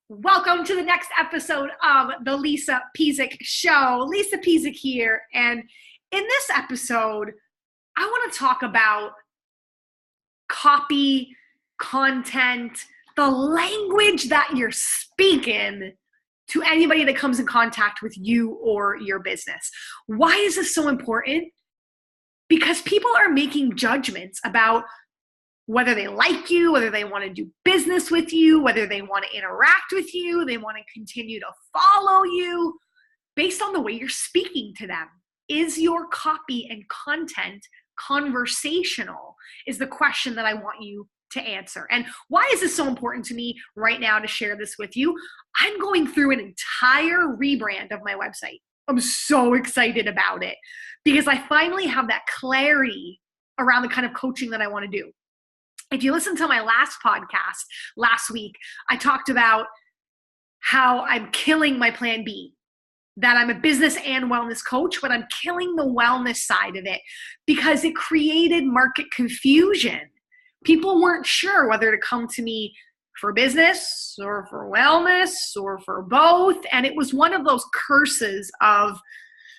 Welcome to the next episode of the Lisa Pezik Show. Lisa Pezik here. And in this episode, I want to talk about copy, content, the language that you're speaking to anybody that comes in contact with you or your business. Why is this so important? Because people are making judgments about whether they like you, whether they want to do business with you, whether they want to interact with you, they want to continue to follow you based on the way you're speaking to them. Is your copy and content conversational? Is the question that I want you to answer. And why is this so important to me right now to share this with you? I'm going through an entire rebrand of my website. I'm so excited about it because I finally have that clarity around the kind of coaching that I want to do. If you listen to my last podcast last week, I talked about how I'm killing my plan B, that I'm a business and wellness coach, but I'm killing the wellness side of it because it created market confusion. People weren't sure whether to come to me for business or for wellness or for both. And it was one of those curses of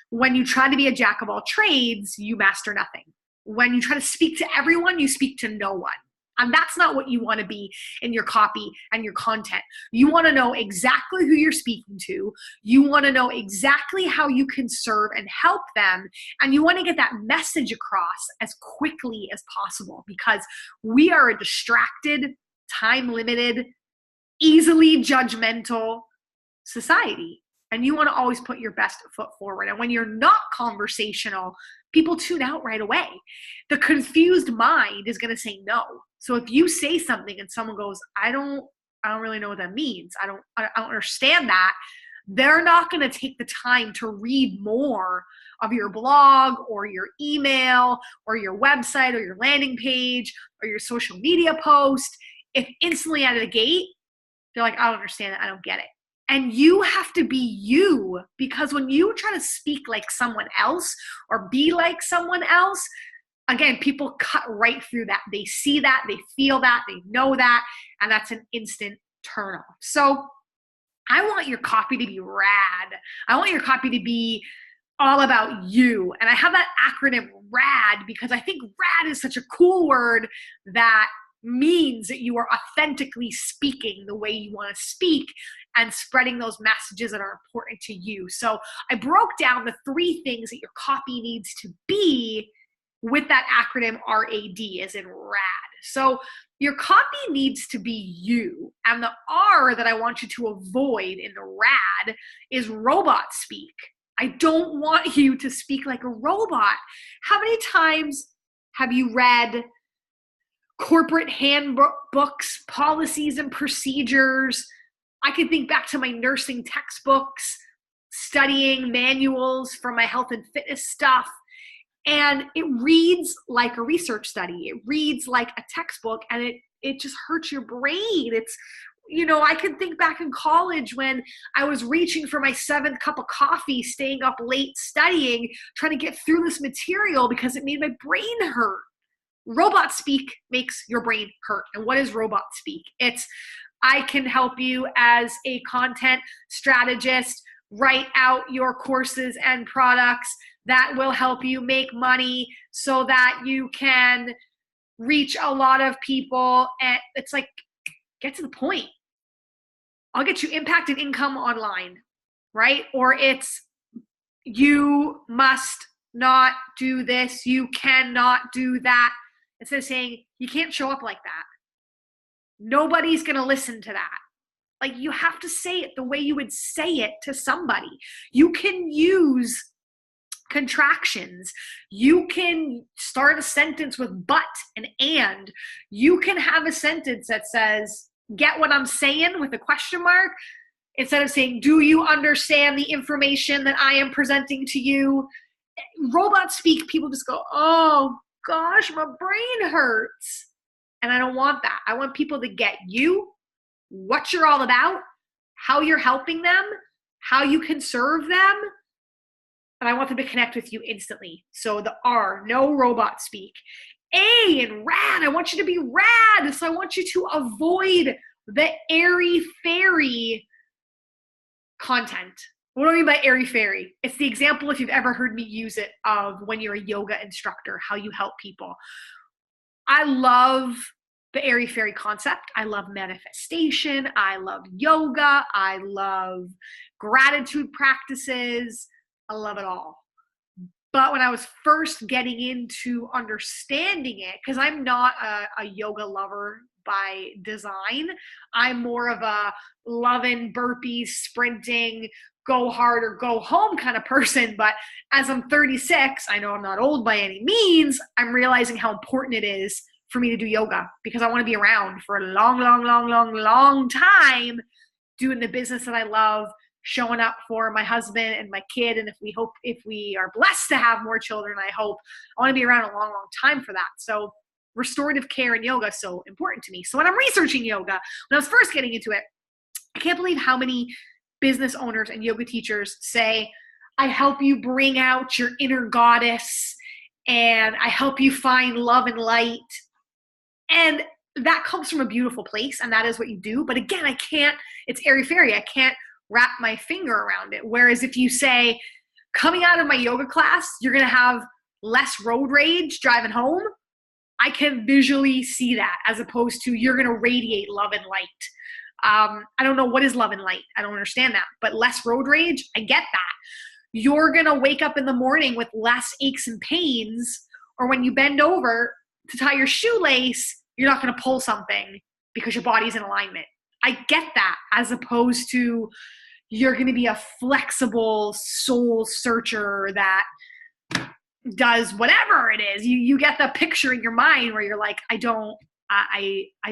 when you try to be a jack of all trades, you master nothing. When you try to speak to everyone, you speak to no one. And that's not what you want to be in your copy and your content. You want to know exactly who you're speaking to. You want to know exactly how you can serve and help them. And you want to get that message across as quickly as possible because we are a distracted, time-limited, easily judgmental society. And you want to always put your best foot forward. And when you're not conversational, people tune out right away. The confused mind is going to say no. So if you say something and someone goes, I don't really know what that means. I don't understand that. They're not going to take the time to read more of your blog or your email or your website or your landing page or your social media post. If instantly out of the gate, they're like, I don't understand it. I don't get it. And you have to be you, because when you try to speak like someone else or be like someone else, again, people cut right through that. They see that, they feel that, they know that, and that's an instant turn off. So I want your copy to be rad. I want your copy to be all about you. And I have that acronym RAD because I think rad is such a cool word that means that you are authentically speaking the way you want to speak and spreading those messages that are important to you. So I broke down the 3 things that your copy needs to be with that acronym RAD, as in rad. So your copy needs to be you. And the R that I want you to avoid in the rad is robot speak. I don't want you to speak like a robot. How many times have you read corporate handbooks, policies, and procedures? I can think back to my nursing textbooks, studying manuals for my health and fitness stuff. And it reads like a research study. It reads like a textbook, and it just hurts your brain. It's, I can think back in college when I was reaching for my 7th cup of coffee, staying up late studying, trying to get through this material because it made my brain hurt. Robot speak makes your brain hurt. And what is robot speak? It's, I can help you as a content strategist write out your courses and products that will help you make money so that you can reach a lot of people. And it's like, get to the point. I'll get you impact and income online, right? Or it's, you must not do this. You cannot do that. Instead of saying, you can't show up like that. Nobody's going to listen to that. Like, you have to say it the way you would say it to somebody. You can use contractions. You can start a sentence with but and. You can have a sentence that says, get what I'm saying, with a question mark, instead of saying, do you understand the information that I am presenting to you? Robot speak, people just go, oh gosh, my brain hurts. And I don't want that. I want people to get you, what you're all about, how you're helping them, how you can serve them. And I want them to connect with you instantly. So the R, no robot speak. A and rad, I want you to be rad. So I want you to avoid the airy fairy content. What do I mean by airy fairy? It's the example, if you've ever heard me use it, of when you're a yoga instructor, how you help people. I love the airy fairy concept. I love manifestation. I love yoga. I love gratitude practices. I love it all. But when I was first getting into understanding it, because I'm not a yoga lover by design, I'm more of a loving burpees, sprinting, go hard or go home kind of person. But as I'm 36, I know I'm not old by any means, I'm realizing how important it is for me to do yoga, because I want to be around for a long, long, long, long, long time doing the business that I love, showing up for my husband and my kid. And if we are blessed to have more children, I want to be around a long, long time for that. So restorative care and yoga is so important to me. So when I'm researching yoga, when I was first getting into it, I can't believe how many business owners and yoga teachers say, I help you bring out your inner goddess and I help you find love and light. And that comes from a beautiful place, and that is what you do. But again, it's airy-fairy. I can't wrap my finger around it. Whereas if you say, coming out of my yoga class, you're going to have less road rage driving home, I can visually see that, as opposed to you're going to radiate love and light. I don't know what is love and light. I don't understand that. But less road rage, I get that. You're going to wake up in the morning with less aches and pains, or when you bend over to tie your shoelace, you're not going to pull something because your body's in alignment. I get that, as opposed to you're going to be a flexible soul searcher that does whatever it is. You get the picture in your mind where you're like, I don't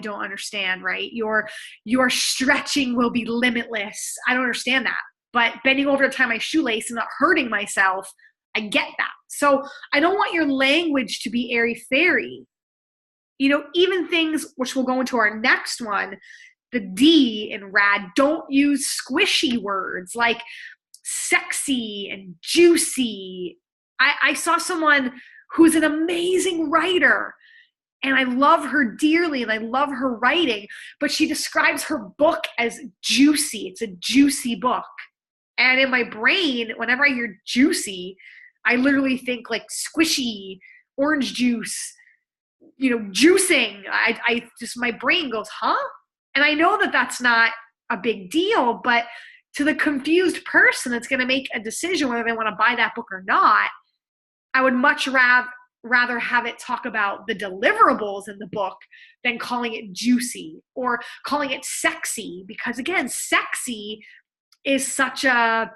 understand, right? Your stretching will be limitless. I don't understand that. But bending over to tie my shoelace and not hurting myself, I get that. So I don't want your language to be airy-fairy. Even things which we'll go into our next one, the D in rad, don't use squishy words like sexy and juicy. I saw someone who's an amazing writer, and I love her dearly, and I love her writing, but she describes her book as juicy. It's a juicy book. And in my brain, whenever I hear juicy, I literally think like squishy, orange juice, juicing. I just, my brain goes, huh? And I know that that's not a big deal, but to the confused person that's going to make a decision whether they want to buy that book or not, I would much rather have it talk about the deliverables in the book than calling it juicy or calling it sexy. Because again, sexy is it's a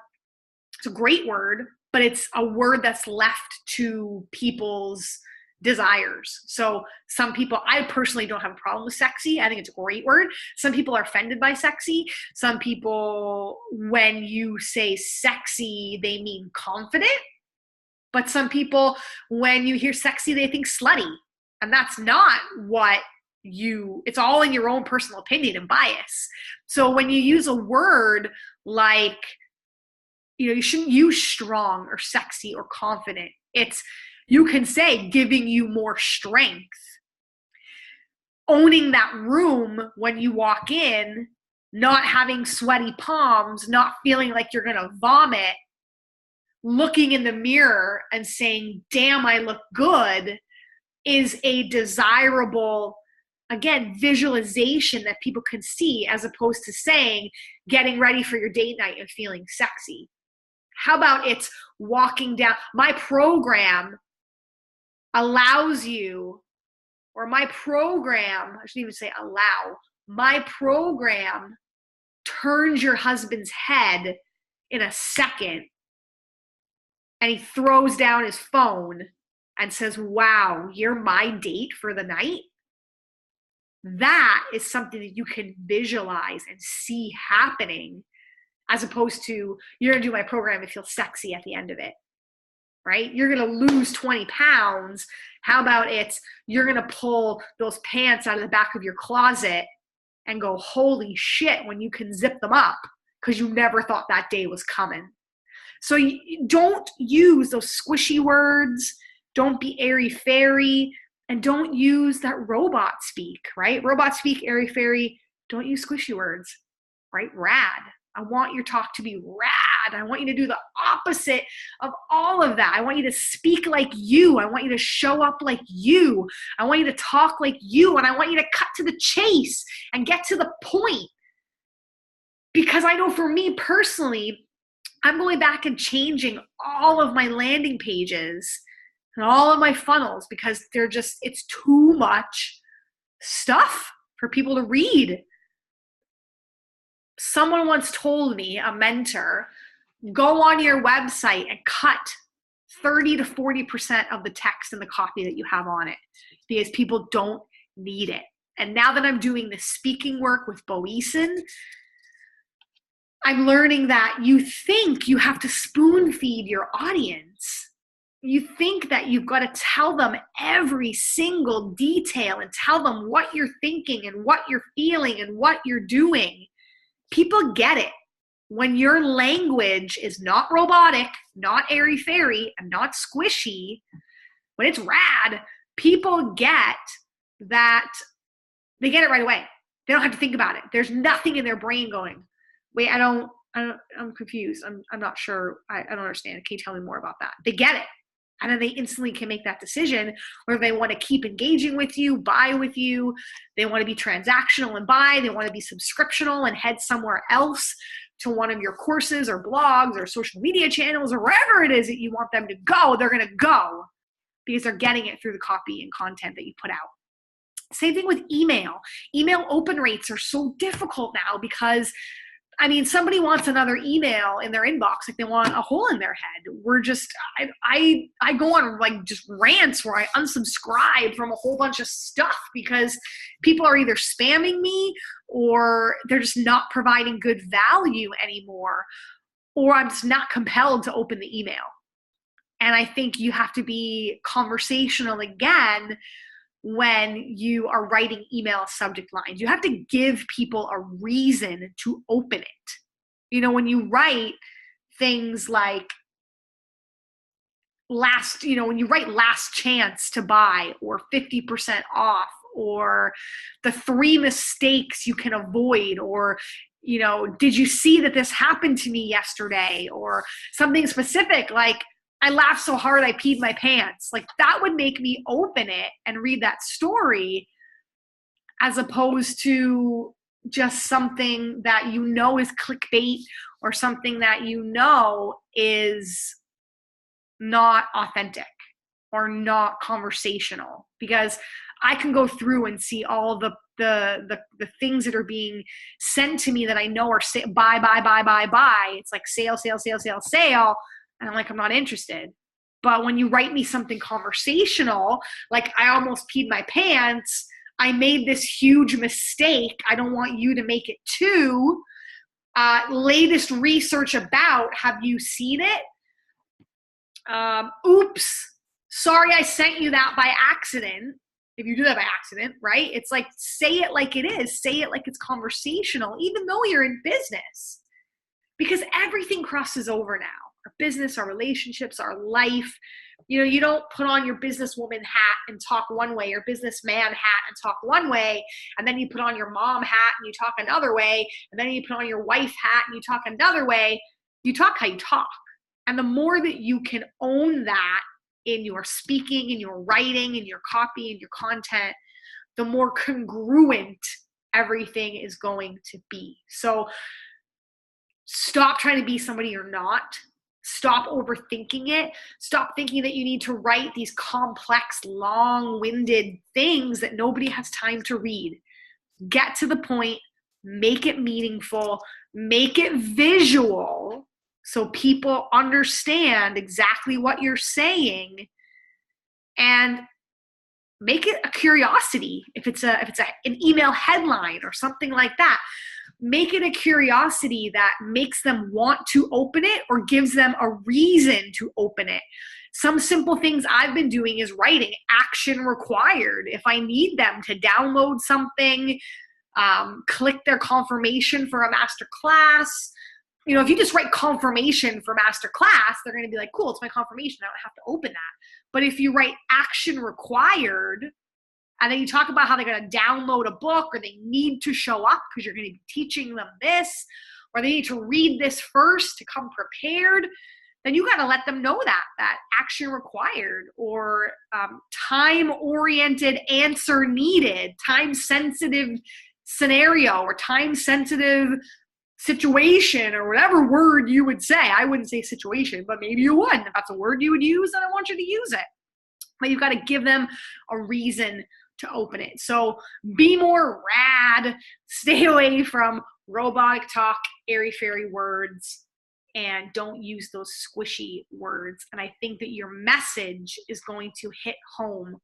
great word, but it's a word that's left to people's desires. So some people, I personally don't have a problem with sexy. I think it's a great word. Some people are offended by sexy. Some people, when you say sexy, they mean confident. But some people, when you hear sexy, they think slutty. And that's not what it's all in your own personal opinion and bias. So when you use a word like, you shouldn't use strong or sexy or confident. You can say giving you more strength. Owning that room when you walk in, not having sweaty palms, not feeling like you're going to vomit, looking in the mirror and saying, damn, I look good, is a desirable, again, visualization that people can see, as opposed to saying getting ready for your date night and feeling sexy. How about it's walking down? My program allows you, or my program, I shouldn't even say allow, my program turns your husband's head in a second, and he throws down his phone and says, wow, you're my date for the night. That is something that you can visualize and see happening, as opposed to you're going to do my program and feel sexy at the end of it, right? You're going to lose 20 pounds. How about you're going to pull those pants out of the back of your closet and go, holy shit, when you can zip them up because you never thought that day was coming. So don't use those squishy words. Don't be airy-fairy, and don't use that robot speak, right? Robot speak, airy-fairy, Don't use squishy words, right? Rad. I want your talk to be rad. I want you to do the opposite of all of that. I want you to speak like you. I want you to show up like you. I want you to talk like you. And I want you to cut to the chase and get to the point. Because I know for me personally, I'm going back and changing all of my landing pages and all of my funnels because it's too much stuff for people to read. Someone once told me, a mentor, go on your website and cut 30 to 40% of the text and the copy that you have on it because people don't need it. And now that I'm doing the speaking work with Bo Eason, I'm learning that you think you have to spoon feed your audience. You think that you've got to tell them every single detail and tell them what you're thinking and what you're feeling and what you're doing. People get it. When your language is not robotic, not airy-fairy, and not squishy, when it's rad, people get that. They get it right away. They don't have to think about it. There's nothing in their brain going, wait, I'm confused. I'm not sure. I don't understand. Can you tell me more about that? They get it. And then they instantly can make that decision whether they want to keep engaging with you, buy with you. They want to be transactional and buy. They want to be subscriptional and head somewhere else to one of your courses or blogs or social media channels or wherever it is that you want them to go. They're going to go because they're getting it through the copy and content that you put out. Same thing with email. Email open rates are so difficult now because somebody wants another email in their inbox, like they want a hole in their head. I go on like just rants where I unsubscribe from a whole bunch of stuff because people are either spamming me or they're just not providing good value anymore, or I'm just not compelled to open the email. And I think you have to be conversational again when you are writing email subject lines. You have to give people a reason to open it. When you write things like when you write last chance to buy or 50% off or the 3 mistakes you can avoid or did you see that this happened to me yesterday or something specific like I laughed so hard I peed my pants. Like that would make me open it and read that story as opposed to just something that is clickbait or something that is not authentic or not conversational. Because I can go through and see all the things that are being sent to me that I know are buy. It's like sale. And I'm like, I'm not interested. But when you write me something conversational, like I almost peed my pants, I made this huge mistake, I don't want you to make it too. Latest research about, have you seen it? Oops, sorry I sent you that by accident. If you do that by accident, right? It's like, say it like it is. Say it like it's conversational, even though you're in business. Because everything crosses over now. Our business, our relationships, our life. You don't put on your businesswoman hat and talk one way, your businessman hat and talk one way, and then you put on your mom hat and you talk another way, and then you put on your wife hat and you talk another way. You talk how you talk. And the more that you can own that in your speaking, in your writing, in your copy, in your content, the more congruent everything is going to be. So stop trying to be somebody you're not. Stop overthinking it. Stop thinking that you need to write these complex, long-winded things that nobody has time to read. Get to the point, make it meaningful, make it visual so people understand exactly what you're saying, and make it a curiosity. If it's an email headline or something like that, make it a curiosity that makes them want to open it or gives them a reason to open it. Some simple things I've been doing is writing action required. If I need them to download something, click their confirmation for a master class. If you just write confirmation for master class, they're going to be like, cool, it's my confirmation. I don't have to open that. But if you write action required, And then you talk about how they're going to download a book, or they need to show up because you're going to be teaching them this, or they need to read this first to come prepared. Then you got to let them know that action required, or time-oriented answer needed, time-sensitive scenario, or time-sensitive situation, or whatever word you would say. I wouldn't say situation, but maybe you would. If that's a word you would use, then I want you to use it. But you've got to give them a reason to open it. So be more rad, stay away from robotic talk, airy-fairy words, and don't use those squishy words. And I think that your message is going to hit home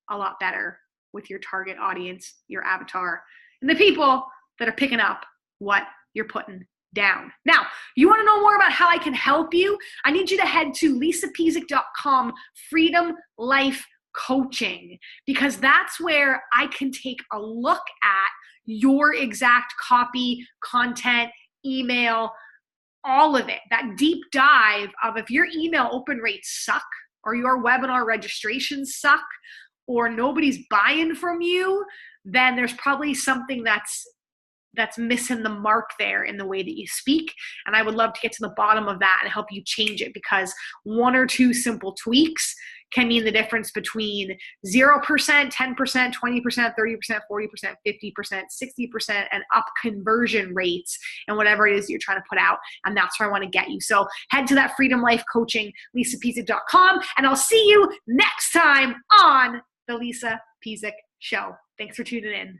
a lot better with your target audience, your avatar, and the people that are picking up what you're putting down. Now, you want to know more about how I can help you? I need you to head to lisapezik.com, Freedom Life Coaching, because that's where I can take a look at your exact copy, content, email, all of it. That deep dive of if your email open rates suck, or your webinar registrations suck, or nobody's buying from you, then there's probably something that's missing the mark there in the way that you speak. And I would love to get to the bottom of that and help you change it, because one or two simple tweaks can mean the difference between 0%, 10%, 20%, 30%, 40%, 50%, 60%, and up conversion rates and whatever it is you're trying to put out. And that's where I want to get you. So head to that Freedom Life Coaching, lisapezik.com, and I'll see you next time on the Lisa Pezik Show. Thanks for tuning in.